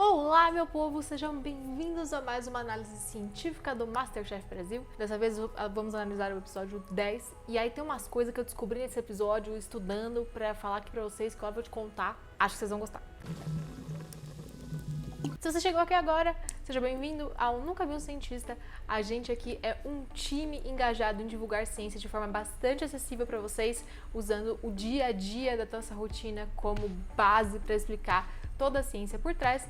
Olá, meu povo! Sejam bem-vindos a mais uma análise científica do MasterChef Brasil. Dessa vez vamos analisar o episódio 10. E aí tem umas coisas que eu descobri nesse episódio estudando pra falar aqui pra vocês, que eu vou te contar. Acho que vocês vão gostar. Se você chegou aqui agora, seja bem-vindo ao Nunca Vi um Cientista. A gente aqui é um time engajado em divulgar ciência de forma bastante acessível para vocês, usando o dia a dia da nossa rotina como base para explicar toda a ciência por trás.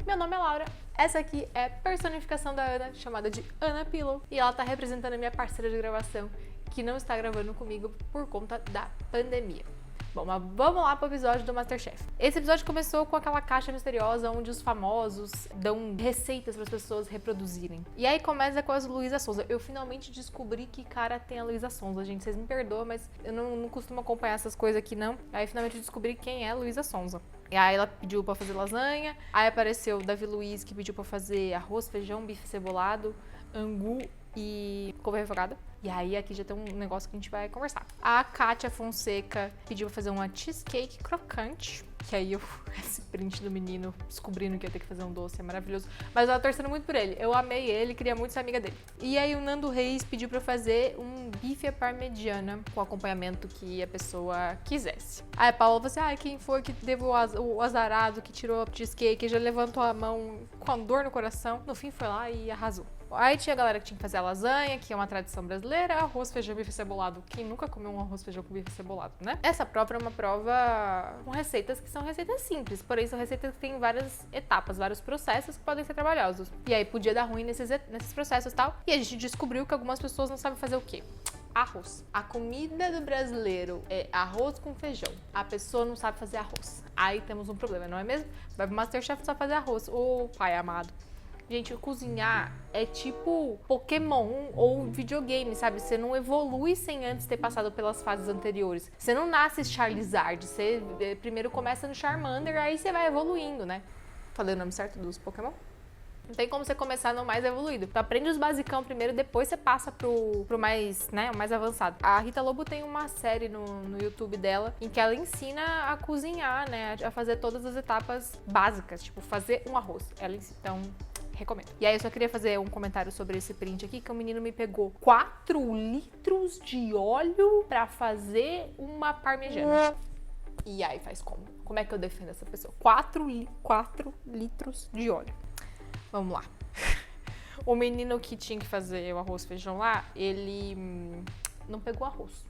Meu nome é Laura, essa aqui é a personificação da Ana, chamada de Ana Pillow, e ela tá representando a minha parceira de gravação, que não está gravando comigo por conta da pandemia. Bom, mas vamos lá pro episódio do MasterChef. Esse episódio começou com aquela caixa misteriosa onde os famosos dão receitas para as pessoas reproduzirem. E aí começa com a Luísa Sonza. Eu finalmente descobri que cara tem a Luísa Sonza, gente. Vocês me perdoam, mas eu não costumo acompanhar essas coisas aqui, não. Aí finalmente descobri quem é a Luísa Sonza. E aí ela pediu pra fazer lasanha. Aí apareceu o Davi Luiz, que pediu pra fazer arroz, feijão, bife cebolado, angu e couve refogada. E aí aqui já tem um negócio que a gente vai conversar. A Kátia Fonseca pediu pra fazer uma cheesecake crocante. Que aí esse print do menino descobrindo que ia ter que fazer um doce é maravilhoso. Mas eu tava torcendo muito por ele. Eu amei ele, queria muito ser amiga dele. E aí o Nando Reis pediu pra eu fazer um bife à parmegiana com o acompanhamento que a pessoa quisesse. Aí a Paula falou assim, quem foi que teve o azarado que tirou a cheesecake, já levantou a mão com a dor no coração. No fim foi lá e arrasou. Aí tinha a galera que tinha que fazer a lasanha, que é uma tradição brasileira, arroz, feijão, bife cebolado. Quem nunca comeu um arroz, feijão com bife cebolado, né? Essa prova é uma prova com receitas que são receitas simples, porém são receitas que têm várias etapas, vários processos que podem ser trabalhosos. E aí podia dar ruim nesses processos e tal. E a gente descobriu que algumas pessoas não sabem fazer o quê? Arroz. A comida do brasileiro é arroz com feijão. A pessoa não sabe fazer arroz. Aí temos um problema, não é mesmo? Vai pro MasterChef não sabe fazer arroz. Ô, pai amado. Gente, cozinhar é tipo Pokémon ou videogame, sabe? Você não evolui sem antes ter passado pelas fases anteriores. Você não nasce Charizard, você primeiro começa no Charmander, aí você vai evoluindo, né? Falei o nome certo dos Pokémon? Não tem como você começar no mais evoluído. Tu aprende os basicão primeiro, depois você passa pro mais, né, o mais avançado. A Rita Lobo tem uma série no YouTube dela, em que ela ensina a cozinhar, né, a fazer todas as etapas básicas, tipo fazer um arroz. Ela ensina, então recomendo. E aí eu só queria fazer um comentário sobre esse print aqui, que o menino me pegou 4 litros de óleo pra fazer uma parmegiana. E aí faz como? Como é que eu defendo essa pessoa? 4 litros de óleo. Vamos lá. O menino que tinha que fazer o arroz e feijão lá, ele não pegou arroz.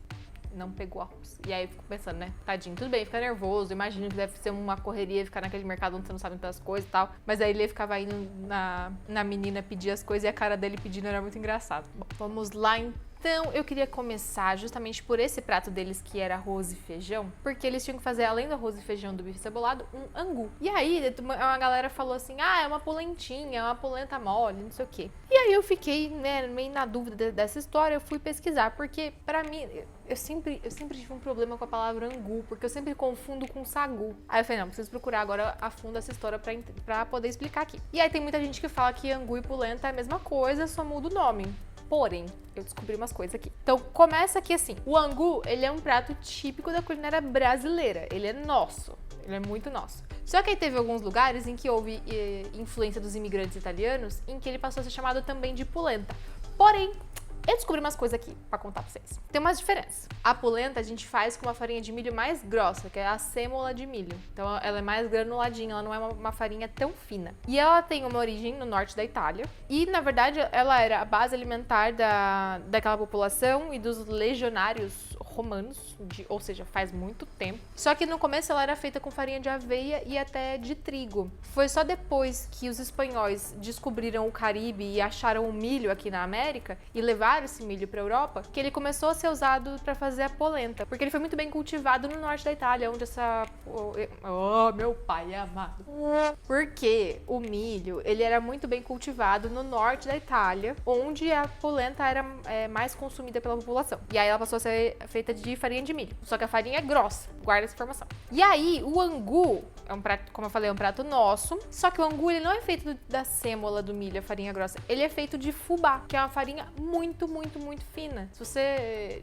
Não pegou arroz. E aí eu fico pensando, né? Tadinho, tudo bem, fica nervoso. Imagino que deve ser uma correria ficar naquele mercado onde você não sabe todas as coisas e tal. Mas aí ele ficava indo na menina pedir as coisas e a cara dele pedindo era muito engraçado. Bom, vamos lá então, eu queria começar justamente por esse prato deles que era arroz e feijão, porque eles tinham que fazer, além do arroz e feijão do bife cebolado, um angu. E aí, uma galera falou assim, é uma polentinha, é uma polenta mole, não sei o quê. E aí eu fiquei, né, meio na dúvida dessa história, eu fui pesquisar, porque pra mim, eu sempre tive um problema com a palavra angu, porque eu sempre confundo com sagu. Aí eu falei, não, preciso procurar agora a fundo essa história pra poder explicar aqui. E aí tem muita gente que fala que angu e polenta é a mesma coisa, só muda o nome. Porém, eu descobri umas coisas aqui. Então, começa aqui assim. O angu, ele é um prato típico da culinária brasileira. Ele é nosso. Ele é muito nosso. Só que aí teve alguns lugares em que houve influência dos imigrantes italianos, em que ele passou a ser chamado também de polenta. Porém, eu descobri umas coisas aqui pra contar pra vocês. Tem umas diferenças. A polenta a gente faz com uma farinha de milho mais grossa, que é a sêmola de milho. Então ela é mais granuladinha, ela não é uma farinha tão fina. E ela tem uma origem no norte da Itália. E, na verdade, ela era a base alimentar daquela população e dos legionários romanos, ou seja, faz muito tempo. Só que no começo ela era feita com farinha de aveia e até de trigo. Foi só depois que os espanhóis descobriram o Caribe e acharam o milho aqui na América e levaram esse milho para a Europa, que ele começou a ser usado para fazer a polenta, porque ele foi muito bem cultivado no norte da Itália, onde essa... Oh, meu pai amado! Porque o milho, ele era muito bem cultivado no norte da Itália, onde a polenta era mais consumida pela população. E aí ela passou a ser feita de farinha de milho, só que a farinha é grossa, guarda essa informação. E aí, o angu é um prato, como eu falei, é um prato nosso, só que o angu, ele não é feito da sêmola do milho, a farinha grossa, ele é feito de fubá, que é uma farinha muito, muito fina. Se você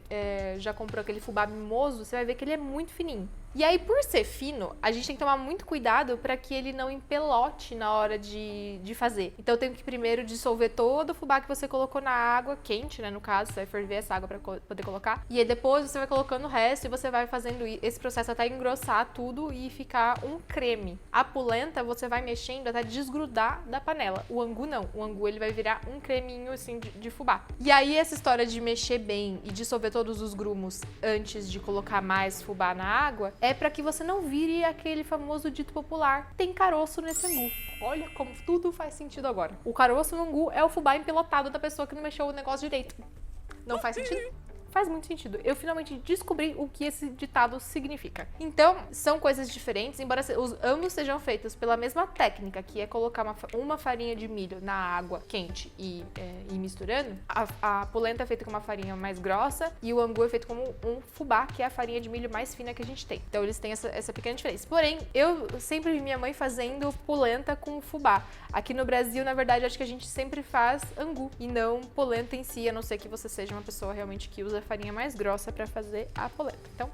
já comprou aquele fubá mimoso, você vai ver que ele é muito fininho. E aí, por ser fino, a gente tem que tomar muito cuidado para que ele não empelote na hora de fazer. Então, eu tenho que primeiro dissolver todo o fubá que você colocou na água quente, né? No caso, você vai ferver essa água para poder colocar. E aí, depois você vai colocando o resto e você vai fazendo esse processo até engrossar tudo e ficar um creme. A polenta, você vai mexendo até desgrudar da panela. O angu não. O angu, ele vai virar um creminho, assim, de fubá. E aí, essa história de mexer bem e dissolver todos os grumos antes de colocar mais fubá na água é para que você não vire aquele famoso dito popular: tem caroço nesse angu. Olha como tudo faz sentido agora. O caroço no angu é o fubá empelotado da pessoa que não mexeu o negócio direito. Não faz sentido? Faz muito sentido. Eu finalmente descobri o que esse ditado significa. Então, são coisas diferentes, embora ambos sejam feitos pela mesma técnica, que é colocar uma farinha de milho na água quente e ir misturando. A polenta é feita com uma farinha mais grossa e o angu é feito com um fubá, que é a farinha de milho mais fina que a gente tem. Então, eles têm essa pequena diferença. Porém, eu sempre vi minha mãe fazendo polenta com fubá. Aqui no Brasil, na verdade, acho que a gente sempre faz angu e não polenta em si, a não ser que você seja uma pessoa realmente que usa farinha mais grossa para fazer a polenta. Então,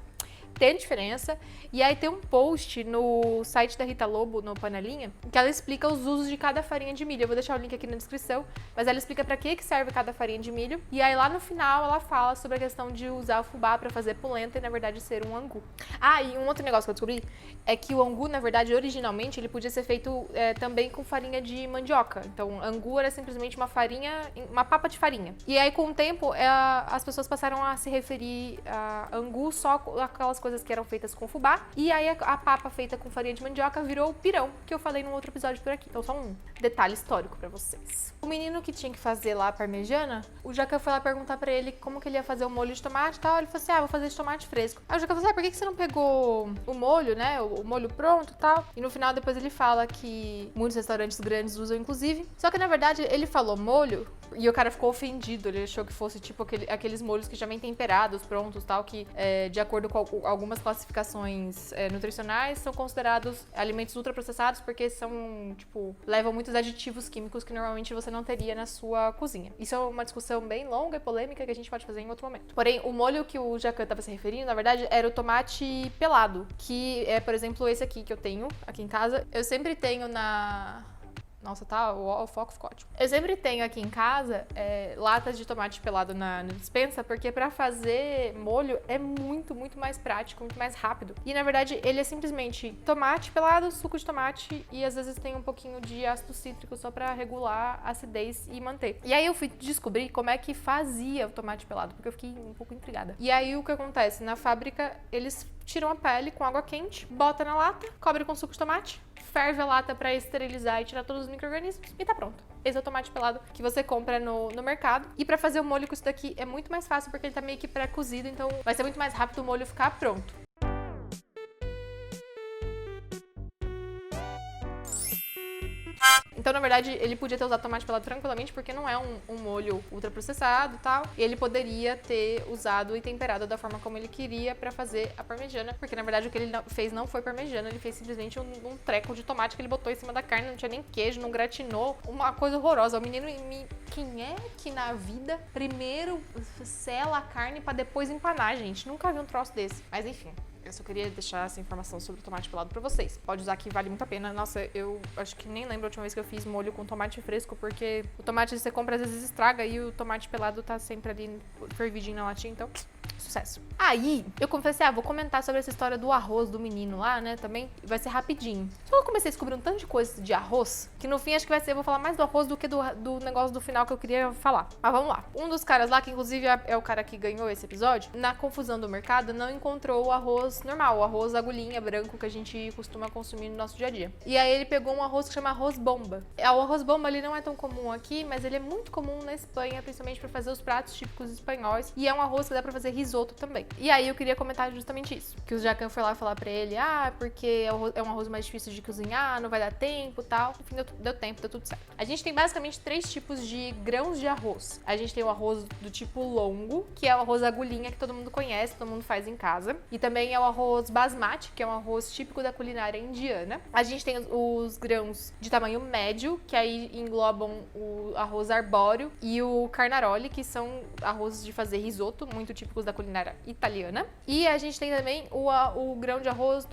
tem diferença. E aí tem um post no site da Rita Lobo, no Panelinha, que ela explica os usos de cada farinha de milho. Eu vou deixar o link aqui na descrição, mas ela explica para que serve cada farinha de milho. E aí lá no final ela fala sobre a questão de usar o fubá para fazer polenta e na verdade ser um angu. Ah, e um outro negócio que eu descobri é que o angu, na verdade, originalmente ele podia ser feito também com farinha de mandioca. Então, angu era simplesmente uma farinha, uma papa de farinha. E aí com o tempo as pessoas passaram a se referir a angu só com aquelas coisas que eram feitas com fubá, e aí a papa feita com farinha de mandioca virou o pirão, que eu falei num outro episódio por aqui. Então só um detalhe histórico pra vocês. O menino que tinha que fazer lá a parmegiana, o Jacan foi lá perguntar pra ele como que ele ia fazer o molho de tomate e tal. Ele falou assim: vou fazer de tomate fresco. Aí o Jacan falou assim: por que você não pegou o molho, né, o molho pronto e tal? E no final depois ele fala que muitos restaurantes grandes usam inclusive, só que na verdade ele falou molho e o cara ficou ofendido. Ele achou que fosse tipo aqueles molhos que já vem temperados, prontos, tal, que de acordo com algumas classificações nutricionais são considerados alimentos ultraprocessados porque são, tipo, levam muitos aditivos químicos que normalmente você não teria na sua cozinha. Isso é uma discussão bem longa e polêmica que a gente pode fazer em outro momento. Porém, o molho que o Jacan estava se referindo, na verdade, era o tomate pelado, que é, por exemplo, esse aqui que eu tenho aqui em casa. Eu sempre tenho na... Nossa, tá? O foco ficou ótimo. Eu sempre tenho aqui em casa latas de tomate pelado na despensa, porque pra fazer molho é muito, muito mais prático, muito mais rápido. E, na verdade, ele é simplesmente tomate pelado, suco de tomate e, às vezes, tem um pouquinho de ácido cítrico só pra regular a acidez e manter. E aí eu fui descobrir como é que fazia o tomate pelado, porque eu fiquei um pouco intrigada. E aí o que acontece? Na fábrica, eles tiram a pele com água quente, bota na lata, cobre com suco de tomate, ferve a lata pra esterilizar e tirar todos os micro-organismos e tá pronto. Esse é o tomate pelado que você compra no mercado. E pra fazer o molho com isso daqui é muito mais fácil porque ele tá meio que pré-cozido, então vai ser muito mais rápido o molho ficar pronto. Então, na verdade, ele podia ter usado tomate pelado tranquilamente, porque não é um molho ultraprocessado e tal. E ele poderia ter usado e temperado da forma como ele queria pra fazer a parmegiana, porque, na verdade, o que ele fez não foi parmegiana, ele fez simplesmente um treco de tomate que ele botou em cima da carne, não tinha nem queijo, não gratinou, uma coisa horrorosa. O menino, quem é que na vida primeiro sela a carne pra depois empanar, gente? Nunca vi um troço desse. Mas, enfim. Eu só queria deixar essa informação sobre o tomate pelado pra vocês. Pode usar que vale muito a pena. Nossa, eu acho que nem lembro a última vez que eu fiz molho com tomate fresco, porque o tomate você compra às vezes estraga e o tomate pelado tá sempre ali fervidinho na latinha, então... Sucesso. Aí, eu confessei, vou comentar sobre essa história do arroz do menino lá, né, também. Vai ser rapidinho. Só eu comecei a descobrir um tanto de coisa de arroz, que no fim acho que eu vou falar mais do arroz do que do negócio do final que eu queria falar. Mas vamos lá. Um dos caras lá, que inclusive é o cara que ganhou esse episódio, na confusão do mercado, não encontrou o arroz normal, o arroz agulhinha branco que a gente costuma consumir no nosso dia a dia. E aí ele pegou um arroz que chama arroz bomba. O arroz bomba, ele não é tão comum aqui, mas ele é muito comum na Espanha, principalmente para fazer os pratos típicos espanhóis. E é um arroz que dá pra fazer risoto também. E aí eu queria comentar justamente isso. Que o Jacan foi lá falar pra ele, porque é um arroz mais difícil de cozinhar, não vai dar tempo e tal. Enfim, deu tempo, deu tudo certo. A gente tem basicamente 3 tipos de grãos de arroz. A gente tem o arroz do tipo longo, que é o arroz agulhinha que todo mundo conhece, todo mundo faz em casa. E também é o arroz basmati, que é um arroz típico da culinária indiana. A gente tem os grãos de tamanho médio, que aí englobam o arroz arbóreo e o carnaroli, que são arrozes de fazer risoto, muito típicos da culinária italiana. E a gente tem também o grão de arroz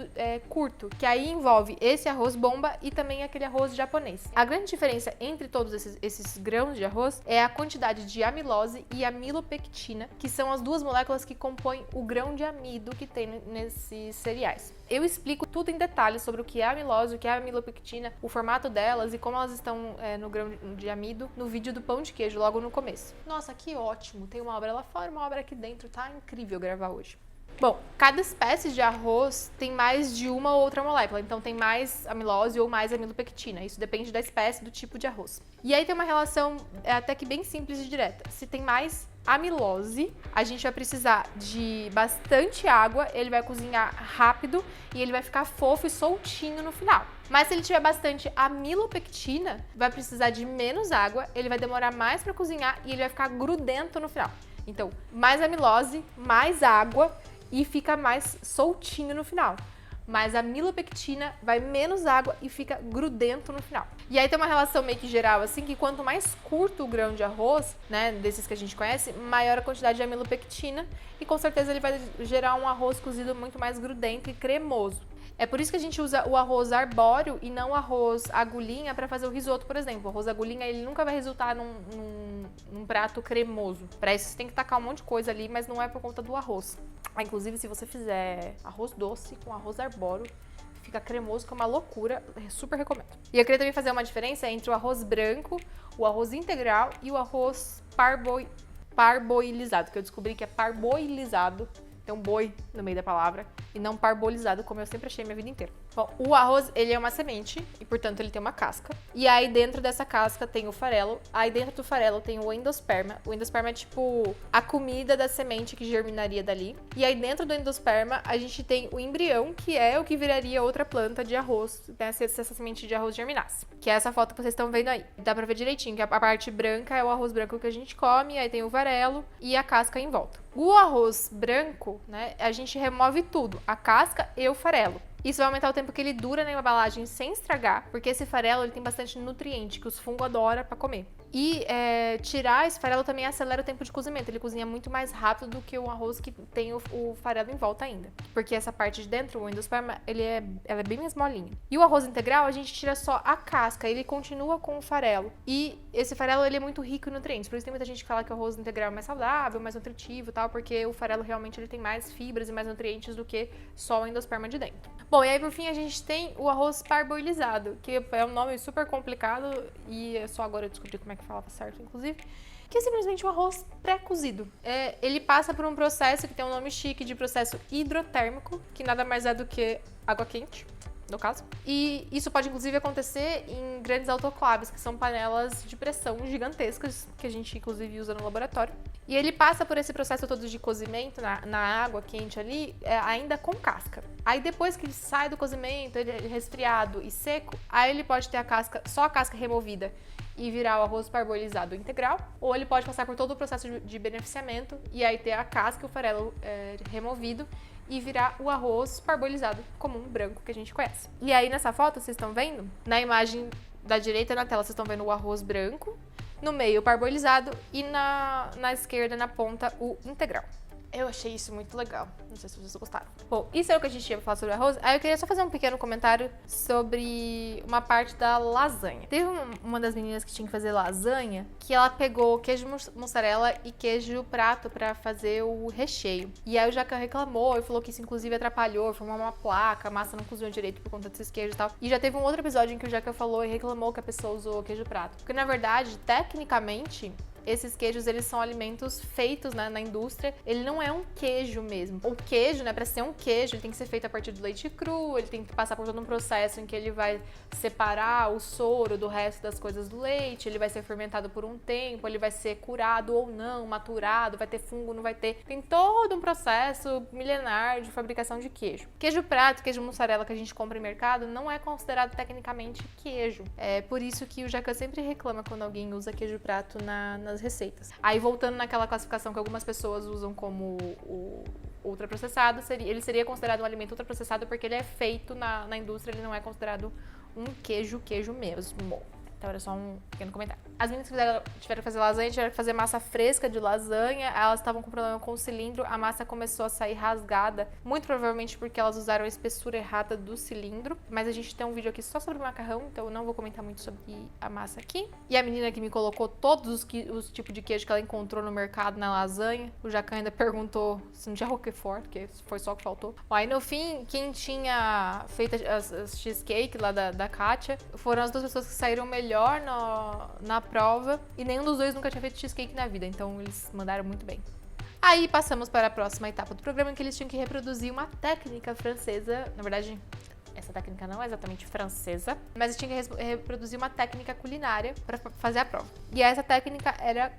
curto, que aí envolve esse arroz bomba e também aquele arroz japonês. A grande diferença entre todos esses grãos de arroz é a quantidade de amilose e amilopectina, que são as duas moléculas que compõem o grão de amido que tem nesses cereais. Eu explico tudo em detalhes sobre o que é a amilose, o que é a amilopectina, o formato delas e como elas estão no grão de amido no vídeo do pão de queijo, logo no começo. Nossa, que ótimo! Tem uma obra lá fora, uma obra aqui dentro, tá incrível gravar hoje. Bom, cada espécie de arroz tem mais de uma ou outra molécula, então tem mais amilose ou mais amilopectina. Isso depende da espécie, do tipo de arroz. E aí tem uma relação até que bem simples e direta. Se tem mais amilose, a gente vai precisar de bastante água, ele vai cozinhar rápido e ele vai ficar fofo e soltinho no final. Mas se ele tiver bastante amilopectina, vai precisar de menos água, ele vai demorar mais para cozinhar e ele vai ficar grudento no final. Então, mais amilose, mais água e fica mais soltinho no final. Mas a amilopectina vai menos água e fica grudento no final. E aí tem uma relação meio que geral, assim, que quanto mais curto o grão de arroz, né, desses que a gente conhece, maior a quantidade de amilopectina e com certeza ele vai gerar um arroz cozido muito mais grudento e cremoso. É por isso que a gente usa o arroz arbóreo e não o arroz agulhinha para fazer o risoto, por exemplo. O arroz agulhinha, ele nunca vai resultar num prato cremoso. Para isso você tem que tacar um monte de coisa ali, mas não é por conta do arroz. Inclusive, se você fizer arroz doce com arroz arbóreo, fica cremoso, que é uma loucura, super recomendo. E eu queria também fazer uma diferença entre o arroz branco, o arroz integral e o arroz parboilizado, que eu descobri que é parboilizado. Tem um boi no meio da palavra e não parbolizado, como eu sempre achei minha vida inteira. Bom, o arroz, ele é uma semente e, portanto, ele tem uma casca. E aí, dentro dessa casca tem o farelo. Aí, dentro do farelo tem o endosperma. O endosperma é, tipo, a comida da semente que germinaria dali. E aí, dentro do endosperma, a gente tem o embrião, que é o que viraria outra planta de arroz, né, se essa semente de arroz germinasse. Que é essa foto que vocês estão vendo aí. Dá pra ver direitinho que a parte branca é o arroz branco que a gente come, aí tem o farelo e a casca em volta. O arroz branco, né, a gente remove tudo, a casca e o farelo. Isso vai aumentar o tempo que ele dura na embalagem sem estragar, porque esse farelo ele tem bastante nutriente que os fungos adoram para comer. E tirar esse farelo também acelera o tempo de cozimento, ele cozinha muito mais rápido do que o arroz que tem o farelo em volta ainda. Porque essa parte de dentro, o endosperma, ela é bem mais molinha. E o arroz integral, a gente tira só a casca, ele continua com o farelo. E esse farelo, ele é muito rico em nutrientes, por isso tem muita gente que fala que o arroz integral é mais saudável, mais nutritivo e tal, porque o farelo realmente ele tem mais fibras e mais nutrientes do que só o endosperma de dentro. Bom, e aí por fim a gente tem o arroz parboilizado, que é um nome super complicado e é só agora eu descobri como é que falava certo, inclusive, que é simplesmente um arroz pré-cozido. Ele passa por um processo que tem um nome chique de processo hidrotérmico, que nada mais é do que água quente, no caso. E isso pode inclusive acontecer em grandes autoclaves, que são panelas de pressão gigantescas, que a gente inclusive usa no laboratório. E ele passa por esse processo todo de cozimento na água quente ali, ainda com casca. Aí depois que ele sai do cozimento, ele é resfriado e seco, aí ele pode ter só a casca removida e virar o arroz parboilizado integral, ou ele pode passar por todo o processo de beneficiamento e aí ter a casca e o farelo removido e virar o arroz parboilizado comum, branco, que a gente conhece. E aí nessa foto, vocês estão vendo? Na imagem da direita na tela, vocês estão vendo o arroz branco, no meio o parboilizado e na esquerda, na ponta, o integral. Eu achei isso muito legal. Não sei se vocês gostaram. Bom, isso é o que a gente tinha pra falar sobre arroz. Aí eu queria só fazer um pequeno comentário sobre uma parte da lasanha. Teve uma das meninas que tinha que fazer lasanha, que ela pegou queijo mussarela e queijo prato pra fazer o recheio. E aí o Jacan reclamou e falou que isso inclusive atrapalhou, formou uma placa, a massa não cozinhou direito por conta desses queijos e tal. E já teve um outro episódio em que o Jacan falou e reclamou que a pessoa usou queijo prato. Porque na verdade, tecnicamente, esses queijos, eles são alimentos feitos, né, na indústria. Ele não é um queijo mesmo. O queijo, né, para ser um queijo, ele tem que ser feito a partir do leite cru, ele tem que passar por todo um processo em que ele vai separar o soro do resto das coisas do leite, ele vai ser fermentado por um tempo, ele vai ser curado ou não, maturado, vai ter fungo, não vai ter. Tem todo um processo milenar de fabricação de queijo. Queijo prato, queijo mussarela que a gente compra em mercado, não é considerado tecnicamente queijo. É por isso que o Jacan sempre reclama quando alguém usa queijo prato nas receitas. Aí voltando naquela classificação que algumas pessoas usam como o ultraprocessado, ele seria considerado um alimento ultraprocessado porque ele é feito na indústria, ele não é considerado um queijo mesmo. Então era só um pequeno comentário. As meninas que tiveram que fazer lasanha, tiveram que fazer massa fresca de lasanha. Elas estavam com problema com o cilindro. A massa começou a sair rasgada. Muito provavelmente porque elas usaram a espessura errada do cilindro. Mas a gente tem um vídeo aqui só sobre macarrão, então eu não vou comentar muito sobre a massa aqui. E a menina que me colocou todos os tipos de queijo que ela encontrou no mercado na lasanha. O Jacan ainda perguntou se não tinha Roquefort, porque foi só o que faltou. Aí no fim, quem tinha feito as cheesecake lá da Kátia foram as 2 pessoas que saíram melhor na prova. E nenhum dos dois nunca tinha feito cheesecake na vida, então eles mandaram muito bem. Aí passamos para a próxima etapa do programa, em que eles tinham que reproduzir uma técnica francesa. Na verdade, essa técnica não é exatamente francesa, mas eles tinham que reproduzir uma técnica culinária para fazer a prova. E essa técnica era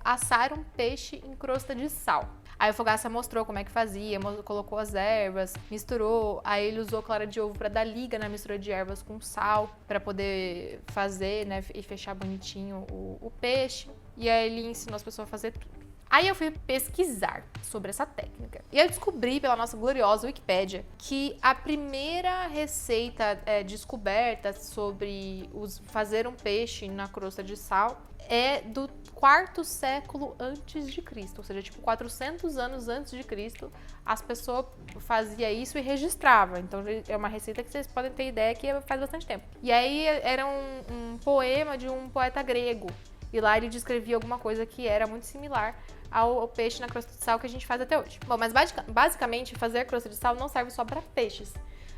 assar um peixe em crosta de sal. Aí o Fogaça mostrou como é que fazia, colocou as ervas, misturou, aí ele usou clara de ovo para dar liga na mistura de ervas com sal, para poder fazer, né, e fechar bonitinho o peixe. E aí ele ensinou as pessoas a fazer tudo. Aí eu fui pesquisar sobre essa técnica. E eu descobri pela nossa gloriosa Wikipédia que a primeira receita descoberta sobre fazer um peixe na crosta de sal é do 4º século antes de Cristo, ou seja, tipo 400 anos antes de Cristo, as pessoas faziam isso e registravam. Então é uma receita que vocês podem ter ideia que faz bastante tempo. E aí era um poema de um poeta grego, e lá ele descrevia alguma coisa que era muito similar ao peixe na crosta de sal que a gente faz até hoje. Bom, mas basicamente fazer crosta de sal não serve só para peixes.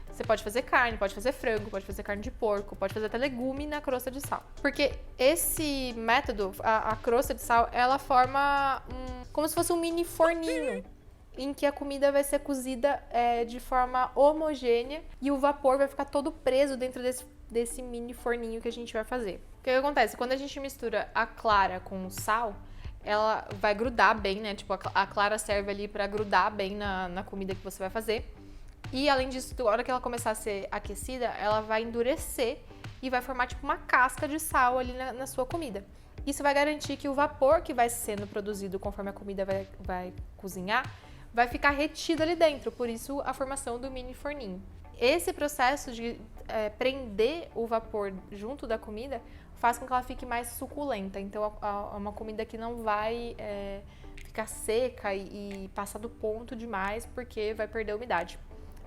Você pode fazer carne, pode fazer frango, pode fazer carne de porco, pode fazer até legume na crosta de sal. Porque esse método, a crosta de sal, ela forma como se fosse um mini forninho, em que a comida vai ser cozida de forma homogênea e o vapor vai ficar todo preso dentro desse mini forninho que a gente vai fazer. O que acontece? Quando a gente mistura a clara com o sal, ela vai grudar bem, né? Tipo, a clara serve ali para grudar bem na comida que você vai fazer. E além disso, na hora que ela começar a ser aquecida, ela vai endurecer e vai formar tipo uma casca de sal ali na sua comida. Isso vai garantir que o vapor que vai sendo produzido conforme a comida vai cozinhar vai ficar retido ali dentro, por isso a formação do mini forninho. Esse processo de prender o vapor junto da comida faz com que ela fique mais suculenta. Então é uma comida que não vai ficar seca e passar do ponto demais, porque vai perder a umidade.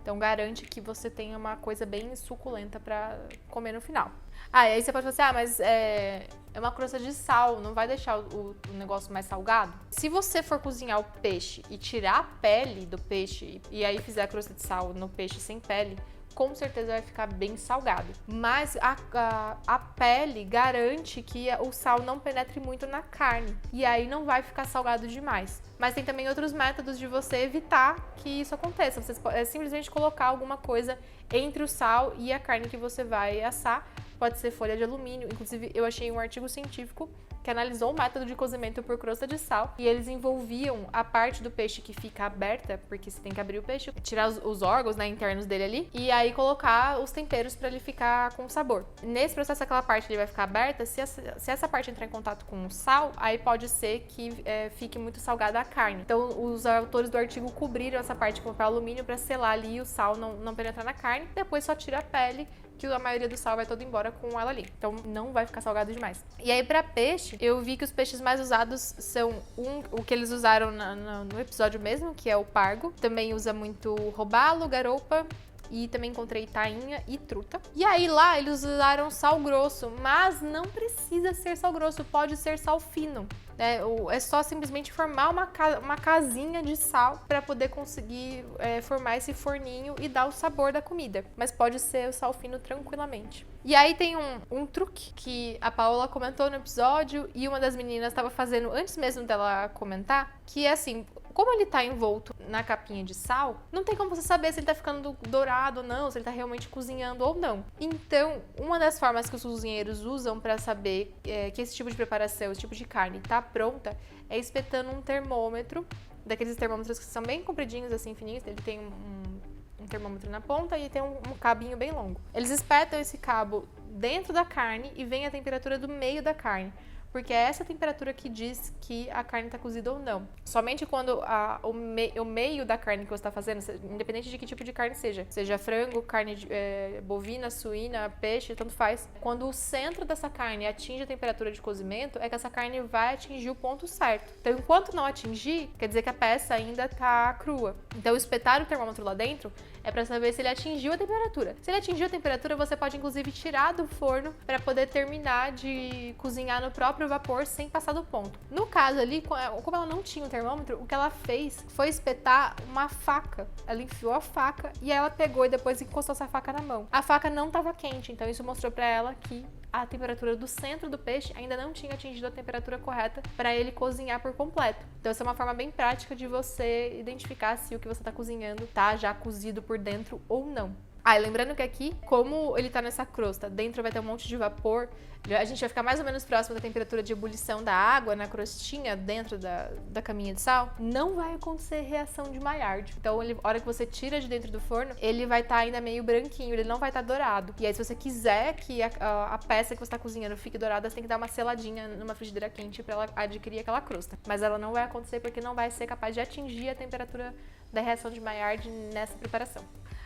Então garante que você tenha uma coisa bem suculenta para comer no final. E aí você pode falar assim, mas é uma crosta de sal, não vai deixar o negócio mais salgado? Se você for cozinhar o peixe e tirar a pele do peixe e aí fizer a crosta de sal no peixe sem pele, com certeza vai ficar bem salgado. Mas a pele garante que o sal não penetre muito na carne. E aí não vai ficar salgado demais. Mas tem também outros métodos de você evitar que isso aconteça. Você simplesmente colocar alguma coisa entre o sal e a carne que você vai assar. Pode ser folha de alumínio. Inclusive, eu achei um artigo científico que analisou o método de cozimento por crosta de sal e eles envolviam a parte do peixe que fica aberta, porque você tem que abrir o peixe, tirar os órgãos, né, internos dele ali, e aí colocar os temperos para ele ficar com sabor. Nesse processo, aquela parte ele vai ficar aberta, se essa parte entrar em contato com o sal, aí pode ser que fique muito salgada a carne. Então, os autores do artigo cobriram essa parte com papel alumínio para selar ali e o sal não penetrar na carne, depois só tira a pele, que a maioria do sal vai todo embora com ela ali. Então não vai ficar salgado demais. E aí pra peixe, eu vi que os peixes mais usados são o que eles usaram no episódio mesmo, que é o pargo. Também usa muito robalo, garoupa. E também encontrei tainha e truta. E aí lá eles usaram sal grosso, mas não precisa ser sal grosso, pode ser sal fino. É só simplesmente formar uma casinha de sal para poder conseguir formar esse forninho e dar o sabor da comida. Mas pode ser o sal fino tranquilamente. E aí tem um truque que a Paola comentou no episódio e uma das meninas estava fazendo antes mesmo dela comentar, que é assim, como ele tá envolto na capinha de sal, não tem como você saber se ele tá ficando dourado ou não, se ele tá realmente cozinhando ou não. Então, uma das formas que os cozinheiros usam para saber que esse tipo de preparação, esse tipo de carne tá pronta, é espetando um termômetro, daqueles termômetros que são bem compridinhos, assim, fininhos, ele tem um termômetro na ponta e tem um cabinho bem longo. Eles espetam esse cabo dentro da carne e vem a temperatura do meio da carne. porque é essa temperatura que diz que a carne está cozida ou não. Somente quando o meio da carne que você está fazendo, independente de que tipo de carne seja frango, carne bovina, suína, peixe, tanto faz. Quando o centro dessa carne atinge a temperatura de cozimento, é que essa carne vai atingir o ponto certo. Então, enquanto não atingir, quer dizer que a peça ainda está crua. Então, espetar o termômetro lá dentro é para saber se ele atingiu a temperatura. Se ele atingiu a temperatura, você pode inclusive tirar do forno para poder terminar de cozinhar no próprio vapor sem passar do ponto. No caso ali, como ela não tinha um termômetro, o que ela fez foi espetar uma faca. Ela enfiou a faca e ela pegou e depois encostou essa faca na mão. A faca não estava quente, então isso mostrou para ela que a temperatura do centro do peixe ainda não tinha atingido a temperatura correta para ele cozinhar por completo. Então essa é uma forma bem prática de você identificar se o que você está cozinhando está já cozido por dentro ou não. E lembrando que aqui, como ele tá nessa crosta, dentro vai ter um monte de vapor, a gente vai ficar mais ou menos próximo da temperatura de ebulição da água na crostinha dentro da caminha de sal, não vai acontecer reação de Maillard. Então, a hora que você tira de dentro do forno, ele vai estar ainda meio branquinho, ele não vai estar dourado. E aí, se você quiser que a peça que você está cozinhando fique dourada, você tem que dar uma seladinha numa frigideira quente para ela adquirir aquela crosta. Mas ela não vai acontecer porque não vai ser capaz de atingir a temperatura da reação de Maillard nessa preparação.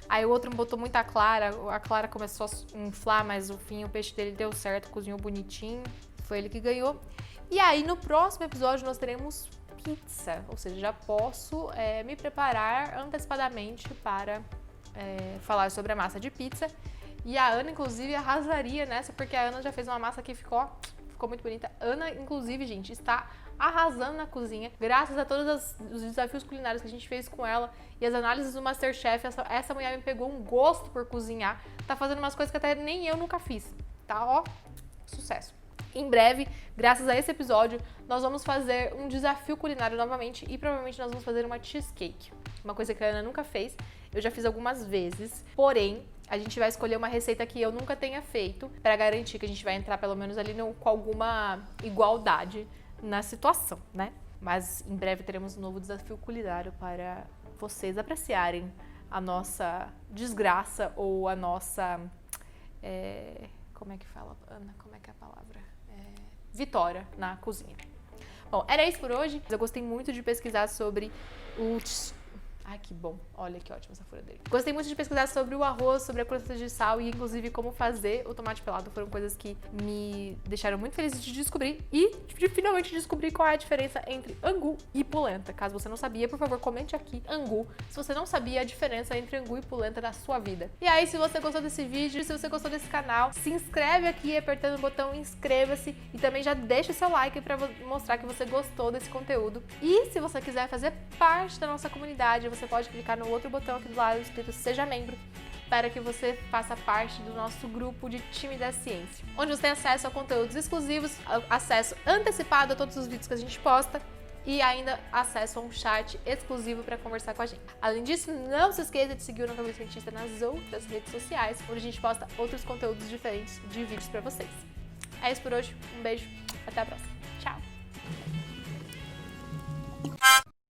Aí o outro botou muita clara, a clara começou a inflar, mas o peixe dele deu certo, cozinhou bonitinho, foi ele que ganhou. E aí no próximo episódio nós teremos pizza, ou seja, já posso me preparar antecipadamente para falar sobre a massa de pizza. E a Ana, inclusive, arrasaria nessa, porque a Ana já fez uma massa que ficou muito bonita. Ana, inclusive, gente, está arrasando na cozinha, graças a todos os desafios culinários que a gente fez com ela e as análises do MasterChef. Essa mulher me pegou um gosto por cozinhar, tá fazendo umas coisas que até nem eu nunca fiz, tá? Ó, sucesso. Em breve, graças a esse episódio, nós vamos fazer um desafio culinário novamente e provavelmente nós vamos fazer uma cheesecake, uma coisa que a Ana nunca fez. Eu já fiz algumas vezes, porém, a gente vai escolher uma receita que eu nunca tenha feito para garantir que a gente vai entrar pelo menos ali com alguma igualdade na situação, né? Mas em breve teremos um novo desafio culinário para vocês apreciarem a nossa desgraça ou a nossa... como é que fala, Ana? Como é que é a palavra? Vitória na cozinha. Bom, era isso por hoje. Eu gostei muito de pesquisar sobre o... Ai, que bom. Olha que ótima essa furadeira. Gostei muito de pesquisar sobre o arroz, sobre a crosta de sal e, inclusive, como fazer o tomate pelado. Foram coisas que me deixaram muito feliz de descobrir e de finalmente descobrir qual é a diferença entre angu e polenta. Caso você não sabia, por favor, comente aqui angu se você não sabia a diferença entre angu e polenta na sua vida. E aí, se você gostou desse vídeo, se você gostou desse canal, se inscreve aqui apertando o botão inscreva-se e também já deixa o seu like para mostrar que você gostou desse conteúdo. E se você quiser fazer parte da nossa comunidade, você pode clicar no outro botão aqui do lado escrito Seja Membro para que você faça parte do nosso grupo de Time da Ciência, onde você tem acesso a conteúdos exclusivos, acesso antecipado a todos os vídeos que a gente posta e ainda acesso a um chat exclusivo para conversar com a gente. Além disso, não se esqueça de seguir o Nunca Vi Cientista nas outras redes sociais, onde a gente posta outros conteúdos diferentes de vídeos para vocês. É isso por hoje, um beijo, até a próxima!